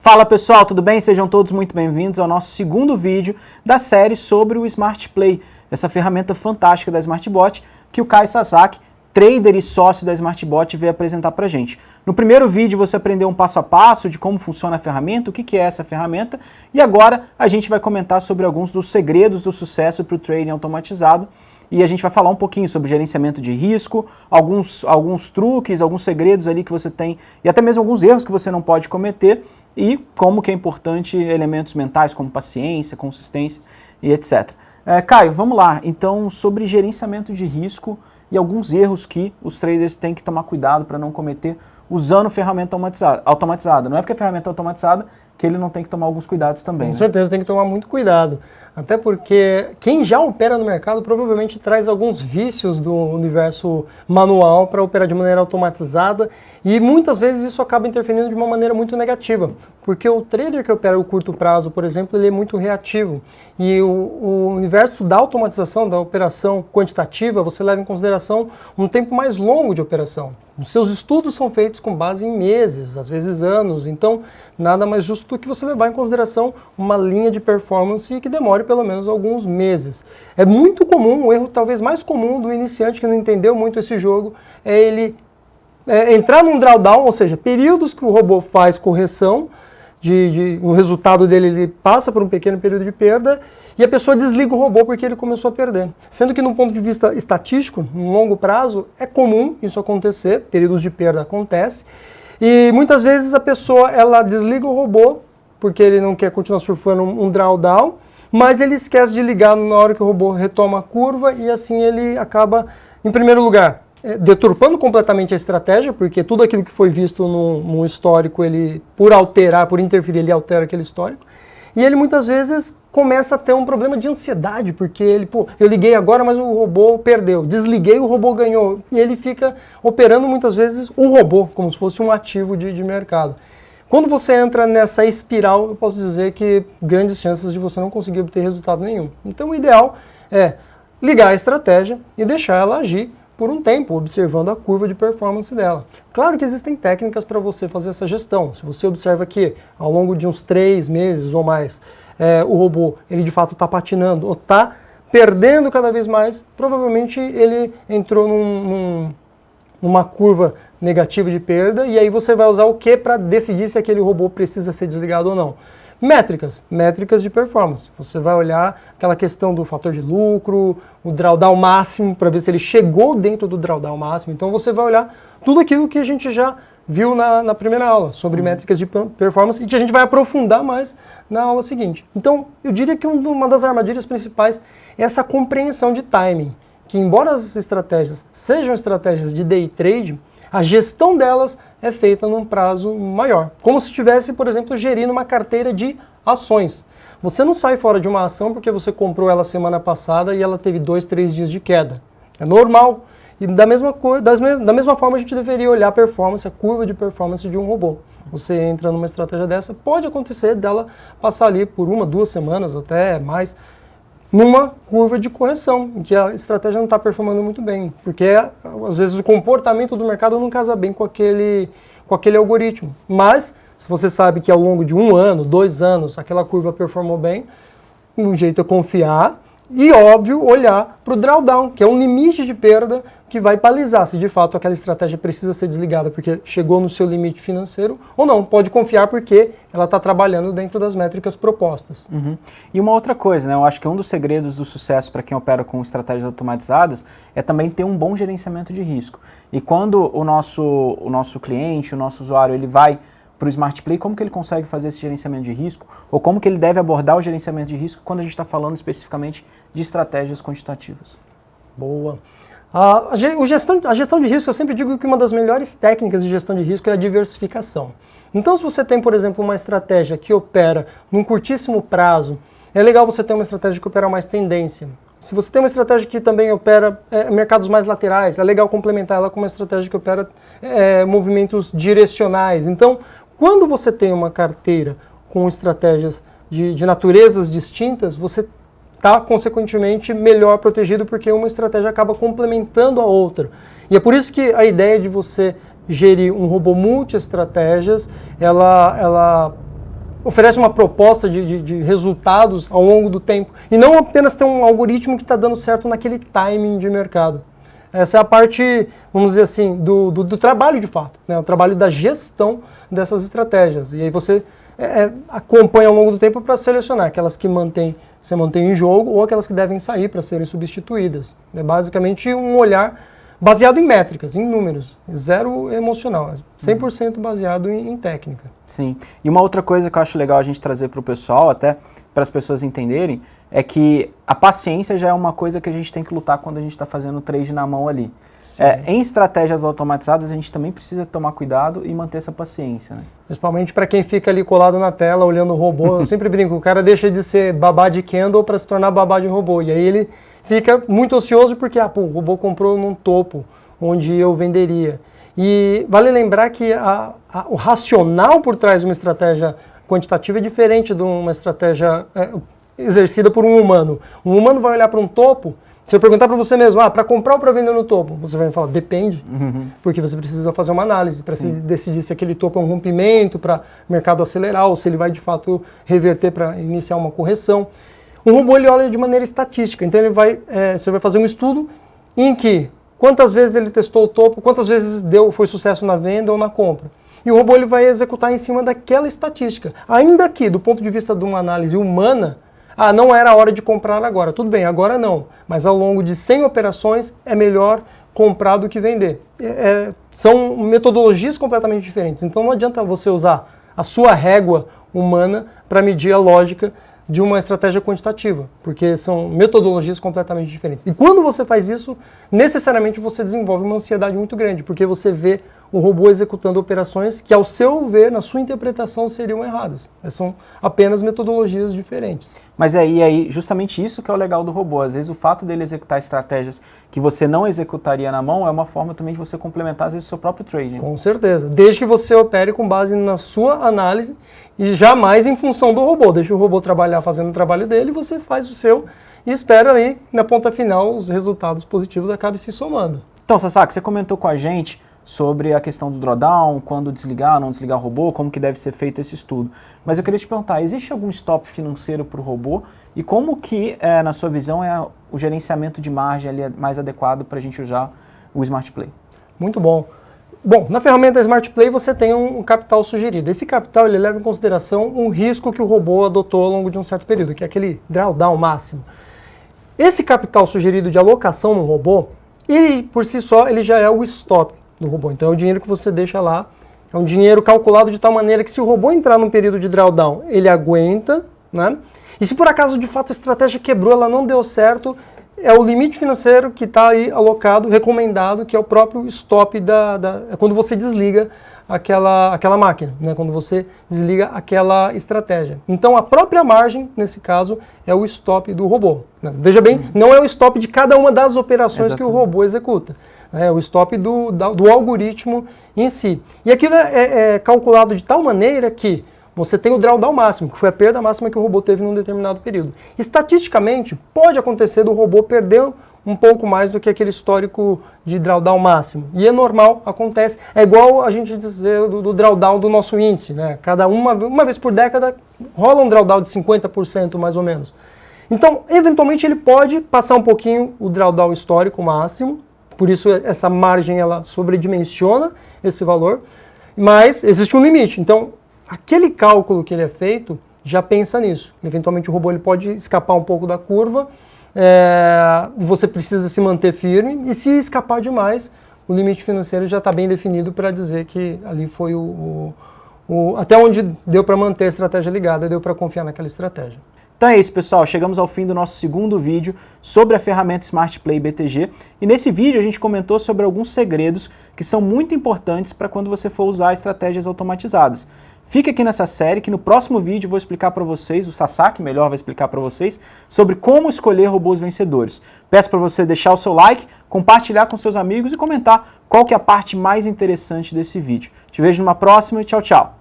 Fala pessoal, tudo bem? Sejam todos muito bem-vindos ao nosso segundo vídeo da série sobre o Smart Play, essa ferramenta fantástica da SmartBot que o Caio Sasaki, trader e sócio da SmartBot, veio apresentar pra gente. No primeiro vídeo você aprendeu um passo a passo de como funciona a ferramenta, o que é essa ferramenta, e agora a gente vai comentar sobre alguns dos segredos do sucesso para o trading automatizado. E a gente vai falar um pouquinho sobre gerenciamento de risco, alguns truques, alguns segredos ali que você tem, e até mesmo alguns erros que você não pode cometer, e como que é importante elementos mentais como paciência, consistência e etc. Caio, vamos lá. Então, sobre gerenciamento de risco e alguns erros que os traders têm que tomar cuidado para não cometer usando ferramenta automatizada. Não é porque a ferramenta é automatizada que ele não tem que tomar alguns cuidados também. Com certeza tem que tomar muito cuidado. Até porque quem já opera no mercado provavelmente traz alguns vícios do universo manual para operar de maneira automatizada e muitas vezes isso acaba interferindo de uma maneira muito negativa. Porque o trader que opera o curto prazo, por exemplo, ele é muito reativo. E o universo da automatização, da operação quantitativa, você leva em consideração um tempo mais longo de operação. Os seus estudos são feitos com base em meses, às vezes anos, então nada mais justo do que você levar em consideração uma linha de performance que demore pelo menos alguns meses. É muito comum, o erro talvez mais comum do iniciante que não entendeu muito esse jogo, é ele entrar num drawdown, ou seja, períodos que o robô faz correção, o resultado dele ele passa por um pequeno período de perda e a pessoa desliga o robô porque ele começou a perder. Sendo que, no ponto de vista estatístico, no longo prazo, é comum isso acontecer, períodos de perda acontecem, e muitas vezes a pessoa ela desliga o robô porque ele não quer continuar surfando um drawdown, mas ele esquece de ligar na hora que o robô retoma a curva e assim ele acaba, em primeiro lugar, deturpando completamente a estratégia, porque tudo aquilo que foi visto no histórico, ele, por interferir, ele altera aquele histórico. E ele muitas vezes começa a ter um problema de ansiedade, porque ele, eu liguei agora, mas o robô perdeu. Desliguei, o robô ganhou. E ele fica operando muitas vezes o robô, como se fosse um ativo de mercado. Quando você entra nessa espiral, eu posso dizer que grandes chances de você não conseguir obter resultado nenhum. Então o ideal é ligar a estratégia e deixar ela agir por um tempo, observando a curva de performance dela. Claro que existem técnicas para você fazer essa gestão. Se você observa que ao longo de uns 3 meses ou mais, o robô ele de fato está patinando ou está perdendo cada vez mais, provavelmente ele entrou numa curva negativa de perda e aí você vai usar o que para decidir se aquele robô precisa ser desligado ou não? Métricas de performance. Você vai olhar aquela questão do fator de lucro, o drawdown máximo, para ver se ele chegou dentro do drawdown máximo. Então você vai olhar tudo aquilo que a gente já viu na primeira aula, sobre métricas de performance, e que a gente vai aprofundar mais na aula seguinte. Então, eu diria que uma das armadilhas principais é essa compreensão de timing, que embora as estratégias sejam estratégias de day trade, a gestão delas é feita num prazo maior. Como se estivesse, por exemplo, gerindo uma carteira de ações. Você não sai fora de uma ação porque você comprou ela semana passada e ela teve 2, 3 dias de queda. É normal. E da mesma forma a gente deveria olhar a performance, a curva de performance de um robô. Você entra numa estratégia dessa, pode acontecer dela passar ali por 1, 2 semanas, até mais, numa curva de correção, em que a estratégia não está performando muito bem, porque às vezes o comportamento do mercado não casa bem com aquele algoritmo. Mas, se você sabe que ao longo de 1 ano, 2 anos, aquela curva performou bem, um jeito é confiar e, óbvio, olhar para o drawdown, que é um limite de perda que vai balizar se de fato aquela estratégia precisa ser desligada porque chegou no seu limite financeiro ou não. Pode confiar porque ela está trabalhando dentro das métricas propostas. E uma outra coisa, né? Eu acho que um dos segredos do sucesso para quem opera com estratégias automatizadas é também ter um bom gerenciamento de risco. E quando o nosso cliente, o nosso usuário, ele vai para o Smart Play, como que ele consegue fazer esse gerenciamento de risco? Ou como que ele deve abordar o gerenciamento de risco quando a gente está falando especificamente de estratégias quantitativas? Boa. A gestão de risco, eu sempre digo que uma das melhores técnicas de gestão de risco é a diversificação. Então, se você tem, por exemplo, uma estratégia que opera num curtíssimo prazo, é legal você ter uma estratégia que opera mais tendência. Se você tem uma estratégia que também opera mercados mais laterais, é legal complementar ela com uma estratégia que opera movimentos direcionais. Então, quando você tem uma carteira com estratégias de naturezas distintas, você está, consequentemente, melhor protegido porque uma estratégia acaba complementando a outra. E é por isso que a ideia de você gerir um robô multi-estratégias, ela oferece uma proposta de resultados ao longo do tempo. E não apenas ter um algoritmo que está dando certo naquele timing de mercado. Essa é a parte, vamos dizer assim, do trabalho de fato, né? O trabalho da gestão dessas estratégias. E aí você acompanha ao longo do tempo para selecionar aquelas que você mantém em jogo ou aquelas que devem sair para serem substituídas. É basicamente um olhar baseado em métricas, em números, zero emocional, 100% baseado em técnica. Sim, e uma outra coisa que eu acho legal a gente trazer para o pessoal, até para as pessoas entenderem, é que a paciência já é uma coisa que a gente tem que lutar quando a gente está fazendo trade na mão ali. Em estratégias automatizadas, a gente também precisa tomar cuidado e manter essa paciência, né? Principalmente para quem fica ali colado na tela, olhando o robô. Eu sempre brinco, o cara deixa de ser babá de Kendall para se tornar babá de robô. E aí ele fica muito ocioso porque o robô comprou num topo onde eu venderia. E vale lembrar que o racional por trás de uma estratégia quantitativa é diferente de uma estratégia exercida por um humano. Um humano vai olhar para um topo. Se eu perguntar para você mesmo, para comprar ou para vender no topo, você vai me falar, depende, porque você precisa fazer uma análise para decidir se aquele topo é um rompimento, para o mercado acelerar, ou se ele vai de fato reverter para iniciar uma correção. Um robô ele olha de maneira estatística, então você vai fazer um estudo em que quantas vezes ele testou o topo, quantas vezes foi sucesso na venda ou na compra. E o robô ele vai executar em cima daquela estatística. Ainda que, do ponto de vista de uma análise humana, não era a hora de comprar agora. Tudo bem, agora não. Mas ao longo de 100 operações é melhor comprar do que vender. São metodologias completamente diferentes. Então não adianta você usar a sua régua humana para medir a lógica de uma estratégia quantitativa, porque são metodologias completamente diferentes. E quando você faz isso, necessariamente você desenvolve uma ansiedade muito grande, porque você vê o robô executando operações que, ao seu ver, na sua interpretação, seriam erradas. São apenas metodologias diferentes. Mas aí, justamente isso que é o legal do robô. Às vezes o fato dele executar estratégias que você não executaria na mão é uma forma também de você complementar, às vezes, o seu próprio trading. Com certeza. Desde que você opere com base na sua análise e jamais em função do robô. Deixa o robô trabalhar fazendo o trabalho dele, você faz o seu e espera aí, na ponta final, os resultados positivos acabem se somando. Então, Sasaki, você comentou com a gente sobre a questão do drawdown, quando desligar, não desligar o robô, como que deve ser feito esse estudo. Mas eu queria te perguntar, existe algum stop financeiro para o robô? E como que, na sua visão, o gerenciamento de margem ali mais adequado para a gente usar o Smart Play? Muito bom. Bom, na ferramenta Smart Play você tem um capital sugerido. Esse capital ele leva em consideração um risco que o robô adotou ao longo de um certo período, que é aquele drawdown máximo. Esse capital sugerido de alocação no robô, ele por si só ele já é o stop do robô. Então é o dinheiro que você deixa lá, é um dinheiro calculado de tal maneira que se o robô entrar num período de drawdown, ele aguenta, né? E se por acaso de fato a estratégia quebrou, ela não deu certo, é o limite financeiro que está aí alocado, recomendado, que é o próprio stop é quando você desliga aquela máquina, né? Quando você desliga aquela estratégia. Então a própria margem, nesse caso, é o stop do robô, né? Veja bem, não é o stop de cada uma das operações que o robô executa. É o stop do algoritmo em si. E aquilo é calculado de tal maneira que você tem o drawdown máximo, que foi a perda máxima que o robô teve num determinado período. Estatisticamente, pode acontecer do robô perder um pouco mais do que aquele histórico de drawdown máximo. E é normal, acontece. É igual a gente dizer do drawdown do nosso índice, né? Cada uma vez por década rola um drawdown de 50% mais ou menos. Então, eventualmente ele pode passar um pouquinho o drawdown histórico máximo, por isso essa margem ela sobredimensiona esse valor, mas existe um limite. Então, aquele cálculo que ele é feito já pensa nisso. Eventualmente o robô ele pode escapar um pouco da curva, você precisa se manter firme, e se escapar demais, o limite financeiro já está bem definido para dizer que ali foi até onde deu para manter a estratégia ligada, deu para confiar naquela estratégia. Então é isso, pessoal, chegamos ao fim do nosso segundo vídeo sobre a ferramenta Smart Play BTG, e nesse vídeo a gente comentou sobre alguns segredos que são muito importantes para quando você for usar estratégias automatizadas. Fique aqui nessa série que no próximo vídeo eu vou explicar para vocês, o Sasaki melhor vai explicar para vocês, sobre como escolher robôs vencedores. Peço para você deixar o seu like, compartilhar com seus amigos e comentar qual que é a parte mais interessante desse vídeo. Te vejo numa próxima e tchau, tchau!